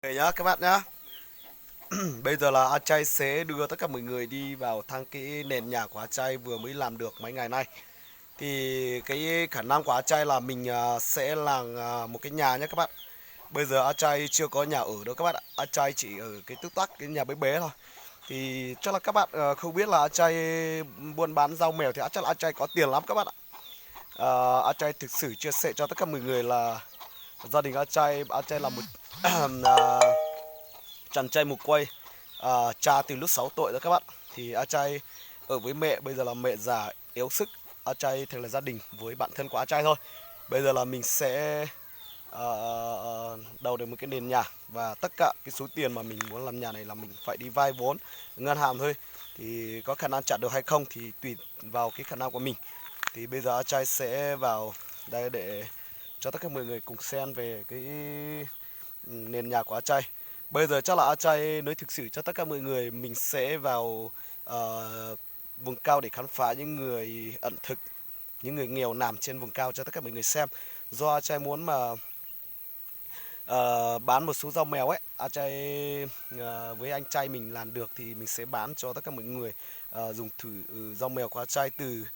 Vậy nhá các bạn nhá. Bây giờ là A Chay sẽ đưa tất cả mọi người đi vào thang cái nền nhà của A Chay vừa mới làm được mấy ngày nay. Thì cái khả năng của A Chay là mình sẽ làm một cái nhà nhé các bạn. Bây giờ A Chay chưa có nhà ở đâu các bạn ạ. A Chay chỉ ở cái túc tắc cái nhà bé bé thôi. Thì chắc là các bạn không biết là A Chay buôn bán rau mèo thì chắc là A Chay có tiền lắm các bạn ạ. A Chay thực sự chia sẻ cho tất cả mọi người là gia đình A Chay là một à, chàng trai mù quay, cha từ lúc 6 tuổi đó các bạn. Thì A Trai ở với mẹ, bây giờ là mẹ già yếu sức. A Trai thường là gia đình với bạn thân của A Trai thôi. Bây giờ là mình sẽ đầu được một cái nền nhà, và tất cả cái số tiền mà mình muốn làm nhà này là mình phải đi vay vốn ngân hàng thôi. Thì có khả năng trả được hay không thì tùy vào cái khả năng của mình. Thì bây giờ A Trai sẽ vào đây để cho tất cả mọi người cùng xem về cái nền nhà của A Trai. Bây giờ chắc là A Trai nói thực sự cho tất cả mọi người, mình sẽ vào vùng cao để khám phá những người ẩn thực, những người nghèo nằm trên vùng cao cho tất cả mọi người xem. Do A Trai muốn mà bán một số rau mèo ấy, A Trai với anh trai mình làm được thì mình sẽ bán cho tất cả mọi người dùng thử rau mèo của A Trai từ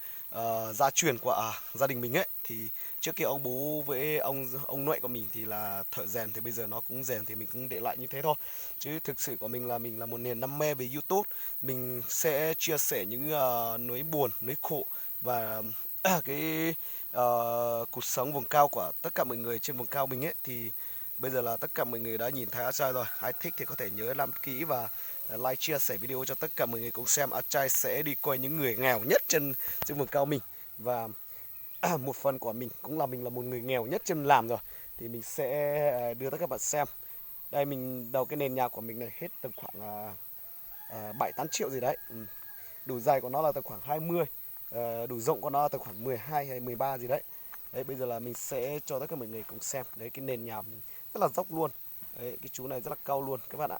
gia truyền của gia đình mình ấy. Thì trước kia ông bố với ông nội của mình thì là thợ rèn, thì bây giờ nó cũng rèn thì mình cũng để lại như thế thôi. Chứ thực sự của mình là một niềm đam mê về YouTube. Mình sẽ chia sẻ những nỗi buồn, nỗi khổ và cái cuộc sống vùng cao của tất cả mọi người trên vùng cao mình ấy. Thì bây giờ là tất cả mọi người đã nhìn thấy A Trai rồi. Ai thích thì có thể nhớ đăng ký và like chia sẻ video cho tất cả mọi người cùng xem. A Trai sẽ đi coi những người nghèo nhất trên vùng cao mình. Và một phần của mình cũng là mình là một người nghèo nhất trên làm rồi. Thì mình sẽ đưa tất cả các bạn xem. Đây mình đầu cái nền nhà của mình này hết tầm khoảng 7-8 triệu gì đấy. Đủ dài của nó là tầm khoảng 20, đủ rộng của nó là tầm khoảng 12 hay 13 gì đấy. Đấy, bây giờ là mình sẽ cho tất cả mọi người cùng xem. Đấy, cái nền nhà mình rất là dốc luôn. Đấy, cái chú này rất là cao luôn các bạn ạ.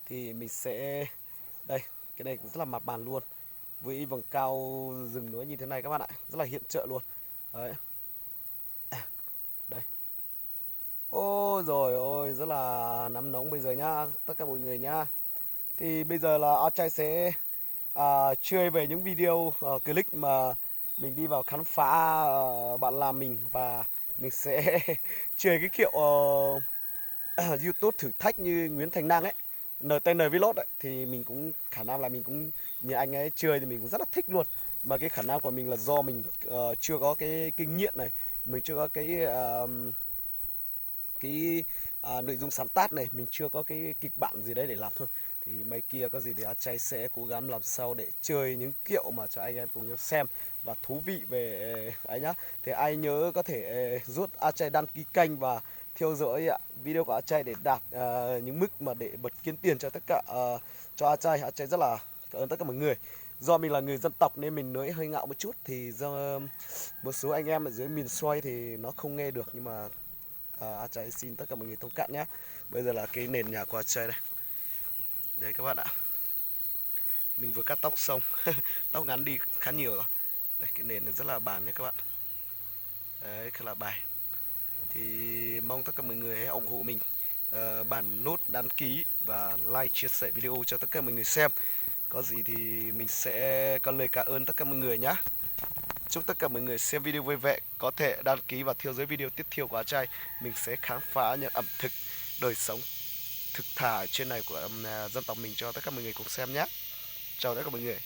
Thì mình sẽ đây, cái này cũng rất là mặt bàn luôn, với vầng cao rừng núi như thế này các bạn ạ, rất là hiện trợ luôn. Đấy, đây. Ôi rồi ôi, rất là nắng nóng bây giờ nhá tất cả mọi người nhá. Thì bây giờ là A Trai sẽ chơi về những video clip mà mình đi vào khám phá bạn làm mình, và mình sẽ chơi cái kiểu YouTube thử thách như Nguyễn Thành Năng ấy, NTN Vlog ấy. Thì mình cũng khả năng là mình cũng như anh ấy chơi thì mình cũng rất là thích luôn. Mà cái khả năng của mình là do mình chưa có cái kinh nghiệm này, mình chưa có cái nội dung sáng tác này, mình chưa có cái kịch bản gì đấy để làm thôi. Thì mấy kia có gì thì A Chay sẽ cố gắng làm sao để chơi những kiểu mà cho anh em cùng nhau xem và thú vị về ấy nhá. Thì ai nhớ có thể rút A Chay đăng ký kênh và theo dõi video của A Chay để đạt những mức mà để bật kiếm tiền cho tất cả cho A Chay. A Chay rất là cảm ơn tất cả mọi người. Do mình là người dân tộc nên mình nói hơi ngạo một chút, thì do một số anh em ở dưới miền xuôi thì nó không nghe được, nhưng mà A Trai xin tất cả mọi người thông cảm nhé. Bây giờ là cái nền nhà của A Trai đây. Đấy các bạn ạ. Mình vừa cắt tóc xong. Tóc ngắn đi khá nhiều rồi. Đây, cái nền này rất là bàn nhé các bạn. Đấy, khá là bài. Thì mong tất cả mọi người hãy ủng hộ mình. Bàn nút đăng ký và like chia sẻ video cho tất cả mọi người xem. Có gì thì mình sẽ có lời cảm ơn tất cả mọi người nhé. Chúc tất cả mọi người xem video vui vẻ, có thể đăng ký và theo dõi video tiếp theo của A Trai. Mình sẽ khám phá những ẩm thực, đời sống thực thà trên này của dân tộc mình cho tất cả mọi người cùng xem nhé. Chào tất cả mọi người.